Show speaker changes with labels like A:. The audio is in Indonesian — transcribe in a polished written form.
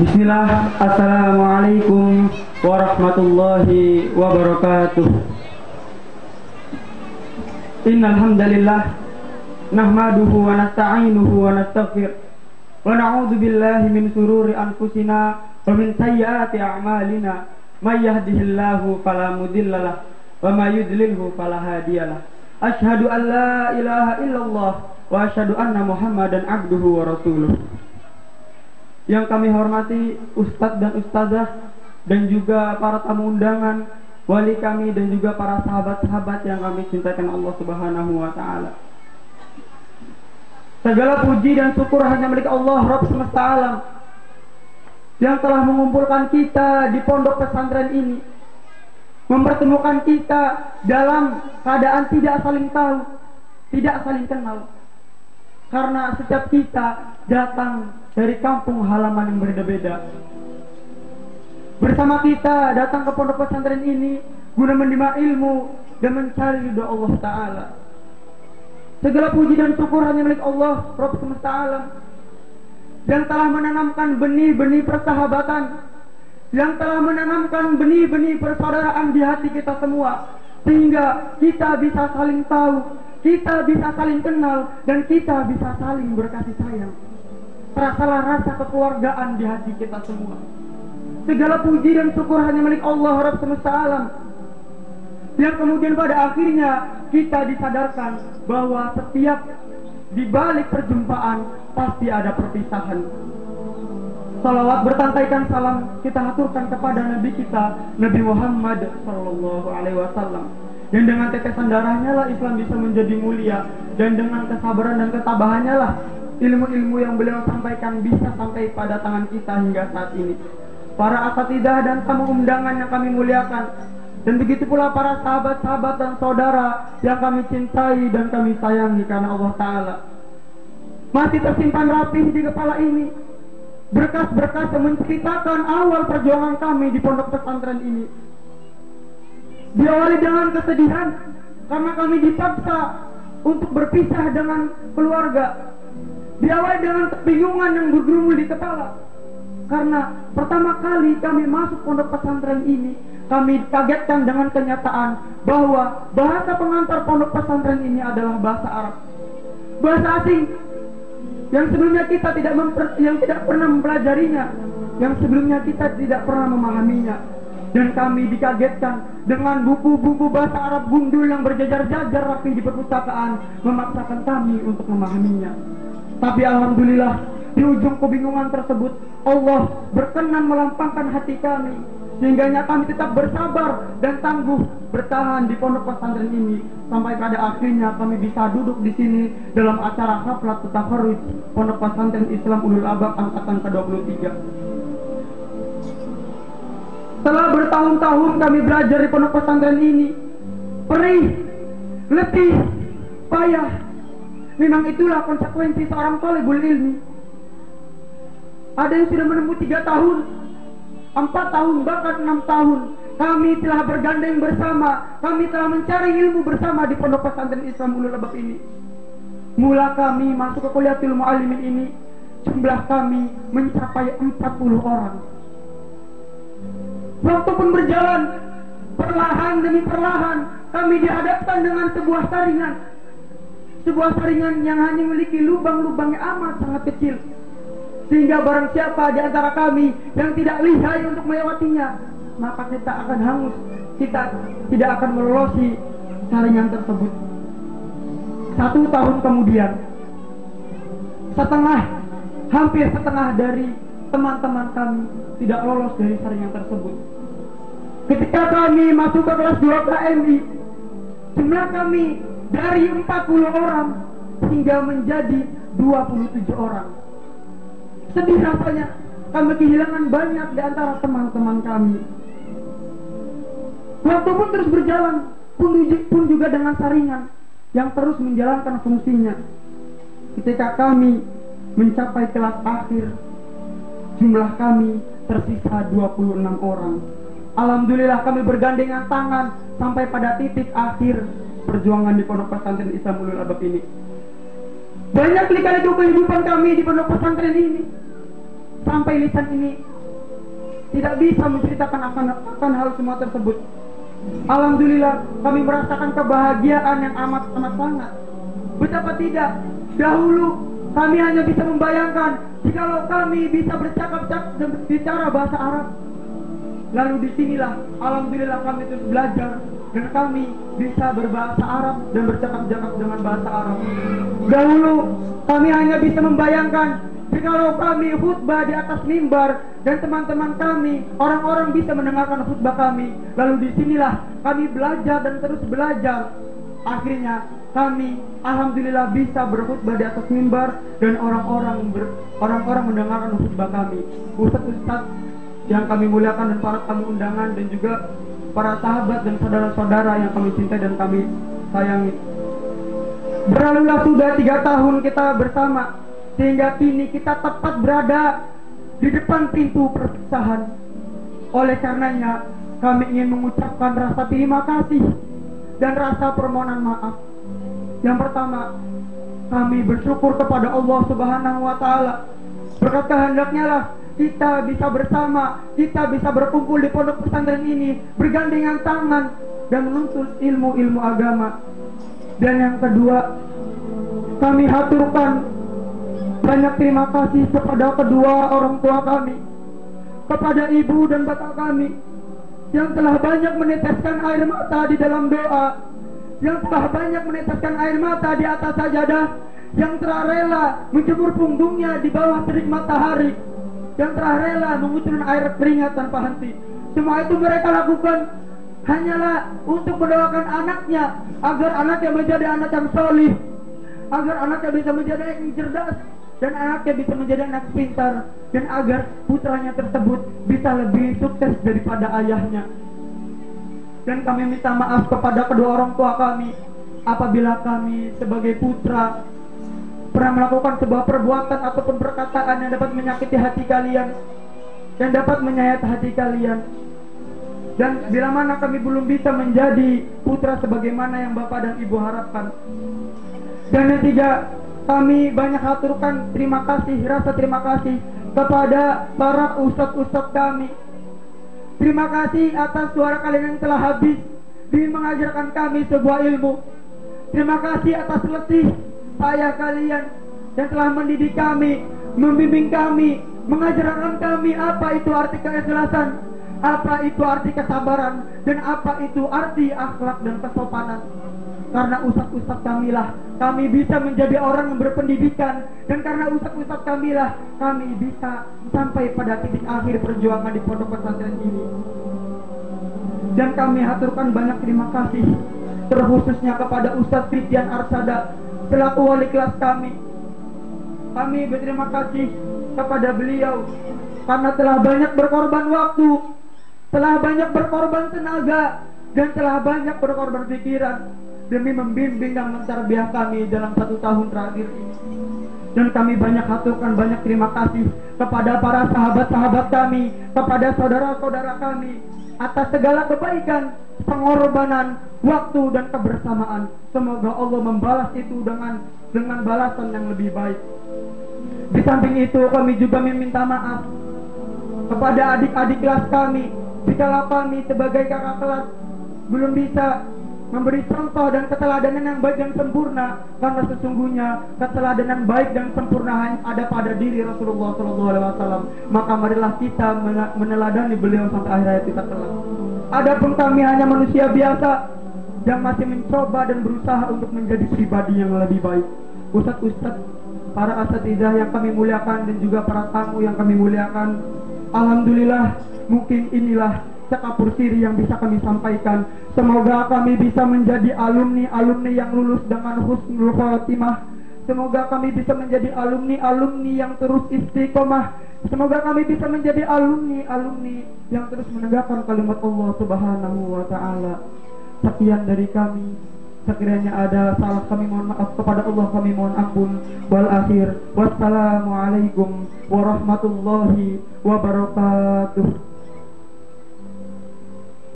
A: Bismillah, Assalamualaikum warahmatullahi wabarakatuh. Innal hamdalillah nahmaduhu wa nasta'inuhu wa nastaghfir wa na'udzu billahi min shururi anfusina wa min sayyiati a'malina may yahdihillahu fala mudhillalah wa may yudlilhu fala hadiyalah. Asyhadu an la ilaha illallah wa asyhadu anna Muhammadan abduhu wa rasuluh. Yang kami hormati Ustadz dan Ustazah dan juga para tamu undangan, wali kami dan juga para sahabat-sahabat yang kami cintakan Allah Subhanahu wa taala. Segala puji dan syukur hanya milik Allah Rabb semesta alam yang telah mengumpulkan kita di pondok pesantren ini, mempertemukan kita dalam keadaan tidak saling tahu, tidak saling kenal. Karena setiap kita datang dari kampung halaman yang berbeda-beda. Bersama kita datang ke pondok pesantren ini guna menimba ilmu dan mencari ridha Allah Ta'ala. Segala puji dan syukur hanya milik Allah Rabb semesta alam yang telah menanamkan benih-benih persahabatan, yang telah menanamkan benih-benih persaudaraan di hati kita semua, sehingga kita bisa saling tahu, kita bisa saling kenal, dan kita bisa saling berkasih sayang. Terasalah rasa kekeluargaan di hati kita semua. Segala puji dan syukur hanya milik Allah Rabb semesta alam yang kemudian pada akhirnya kita disadarkan bahwa setiap di balik perjumpaan pasti ada perpisahan. Salawat bertantaikan salam kita haturkan kepada Nabi kita, Nabi Muhammad Sallallahu Alaihi Wasallam, yang dengan tetesan darahnya lah Islam bisa menjadi mulia, dan dengan kesabaran dan ketabahannya lah ilmu-ilmu yang beliau sampaikan bisa sampai pada tangan kita hingga saat ini. Para asatidzah dan tamu undangan yang kami muliakan, dan begitu pula para sahabat-sahabat dan saudara yang kami cintai dan kami sayangi karena Allah Ta'ala. Masih tersimpan rapih di kepala ini berkas-berkas yang menceritakan awal perjuangan kami di pondok pesantren ini. Diawali dengan kesedihan karena kami dipaksa untuk berpisah dengan keluarga. Diawali dengan kebingungan yang bergumul di kepala karena pertama kali kami masuk pondok pesantren ini, kami dikagetkan dengan kenyataan bahwa bahasa pengantar pondok pesantren ini adalah bahasa Arab, bahasa asing yang sebelumnya kita tidak pernah mempelajarinya, yang sebelumnya kita tidak pernah memahaminya. Dan kami dikagetkan dengan buku-buku bahasa Arab gundul yang berjajar-jajar rapi di perpustakaan, memaksakan kami untuk memahaminya. Tapi alhamdulillah, di ujung kebingungan tersebut Allah berkenan melampangkan hati kami, sehingganya kami tetap bersabar dan tangguh bertahan di pondok pesantren ini sampai pada akhirnya kami bisa duduk di sini dalam acara haflat tafarruj Pondok Pesantren Islam Ulul Albab angkatan ke-23. Setelah bertahun-tahun kami belajar di pondok pesantren ini, perih, letih, payah. Memang itulah konsekuensi seorang thalibul ilmi. Ada yang sudah menempuh 3 tahun, 4 tahun, bahkan 6 tahun. Kami telah bergandeng bersama, kami telah mencari ilmu bersama di pondok pesantren Islam Ulul Albab ini. Mula kami masuk ke Kuliatul Muallimin ini, jumlah kami mencapai 40 orang. Waktu pun berjalan, perlahan demi perlahan kami dihadapkan dengan sebuah saringan. Sebuah saringan yang hanya memiliki lubang-lubang yang amat sangat kecil, sehingga barang siapa di antara kami yang tidak lihai untuk melewatinya, maka kita akan hangus, kita tidak akan melolosi saringan tersebut. 1 tahun kemudian, hampir setengah dari teman-teman kami tidak lolos dari saringan tersebut. Ketika kami masuk ke kelas 2 KMI, jumlah kami dari 40 orang hingga menjadi 27 orang. Sedih rasanya, kami kehilangan banyak di antara teman-teman kami. Waktu pun terus berjalan, pun juga dengan saringan yang terus menjalankan fungsinya. Ketika kami mencapai kelas akhir, jumlah kami tersisa 26 orang. Alhamdulillah kami bergandengan tangan sampai pada titik akhir perjuangan di pondok pesantren Islam Ulul Albab ini. Banyak lika-liku kehidupan kami di pondok pesantren ini, sampai lisan ini tidak bisa menceritakan akan hal semua tersebut. Alhamdulillah kami merasakan kebahagiaan yang amat sangat. Betapa tidak, dahulu kami hanya bisa membayangkan jikalau kami bisa bercakap-cakap dan berbicara bahasa Arab. Lalu disinilah alhamdulillah kami terus belajar dan kami bisa berbahasa Arab dan bercakap-cakap dengan bahasa Arab. Dahulu kami hanya bisa membayangkan jikalau kami khutbah di atas mimbar dan teman-teman kami, orang-orang bisa mendengarkan khutbah kami. Lalu disinilah kami belajar dan terus belajar. Akhirnya kami alhamdulillah bisa berkhutbah di atas mimbar dan orang-orang mendengarkan khutbah kami. Ustaz-ustaz yang kami muliakan dan para tamu undangan dan juga para sahabat dan saudara-saudara yang kami cintai dan kami sayangi. Berlalulah sudah 3 tahun kita bersama, sehingga kini kita tepat berada di depan pintu perpisahan. Oleh karenanya kami ingin mengucapkan rasa terima kasih dan rasa permohonan maaf. Yang pertama, kami bersyukur kepada Allah Subhanahu wa Ta'ala. Berkat kehendaknya lah kita bisa bersama, kita bisa berkumpul di pondok pesantren ini, bergandengan tangan dan menuntut ilmu-ilmu agama. Dan yang kedua, kami haturkan banyak terima kasih kepada kedua orang tua kami, kepada ibu dan bapak kami yang telah banyak meneteskan air mata di dalam doa, yang telah banyak meneteskan air mata di atas sajadah, yang telah rela menjemur punggungnya di bawah terik matahari, yang telah rela mengucurkan air keringat tanpa henti. Semua itu mereka lakukan hanyalah untuk mendoakan anaknya agar anaknya menjadi anak yang solih, agar anaknya bisa menjadi anak yang cerdas, dan anaknya bisa menjadi anak pintar, dan agar putranya tersebut bisa lebih sukses daripada ayahnya. Dan kami minta maaf kepada kedua orang tua kami apabila kami sebagai putra pernah melakukan sebuah perbuatan ataupun perkataan yang dapat menyakiti hati kalian dan dapat menyayat hati kalian. Dan bila mana kami belum bisa menjadi putra sebagaimana yang Bapak dan Ibu harapkan. Dan yang ketiga, kami banyak haturkan terima kasih, rasa terima kasih kepada para ustadz-ustadz kami. Terima kasih atas suara kalian yang telah habis di mengajarkan kami sebuah ilmu. Terima kasih atas letih payah kalian yang telah mendidik kami, membimbing kami, mengajarkan kami apa itu arti keikhlasan, apa itu arti kesabaran, dan apa itu arti akhlak dan kesopanan. Karena ustadz-ustadz kamilah kami bisa menjadi orang yang berpendidikan, dan karena ustadz-ustadz kamilah kami bisa sampai pada titik akhir perjuangan di pondok pesantren ini. Dan kami haturkan banyak terima kasih terkhususnya kepada Ustadz Fitian Arsada selaku wali kelas kami. Kami berterima kasih kepada beliau karena telah banyak berkorban waktu, telah banyak berkorban tenaga, dan telah banyak berkorban pikiran demi membimbing dan mentarbiah kami dalam 1 tahun terakhir ini. Dan kami banyak haturkan banyak terima kasih kepada para sahabat-sahabat kami, kepada saudara-saudara kami atas segala kebaikan, pengorbanan, waktu dan kebersamaan. Semoga Allah membalas itu dengan balasan yang lebih baik. Di samping itu kami juga meminta maaf kepada adik-adik kelas kami jika kami sebagai kakak kelas belum bisa memberi contoh dan keteladanan yang baik dan sempurna, karena sesungguhnya keteladanan baik dan sempurna hanya ada pada diri Rasulullah SAW. Maka marilah kita meneladani beliau sampai akhir hayat kita kelak. Adapun kami hanya manusia biasa yang masih mencoba dan berusaha untuk menjadi pribadi yang lebih baik. Ustadz-ustadz, para asatidzah yang kami muliakan, dan juga para tamu yang kami muliakan, alhamdulillah mungkin inilah sekapur siri yang bisa kami sampaikan. Semoga kami bisa menjadi alumni-alumni yang lulus dengan husnul khatimah. Semoga kami bisa menjadi alumni-alumni yang terus istiqomah. Semoga kami bisa menjadi alumni-alumni yang terus menegakkan kalimat Allah Subhanahu wa Ta'ala. Sekian dari kami. Sekiranya ada salah kami mohon maaf, kepada Allah kami mohon ampun. Wal akhir, wassalamualaikum warahmatullahi wabarakatuh.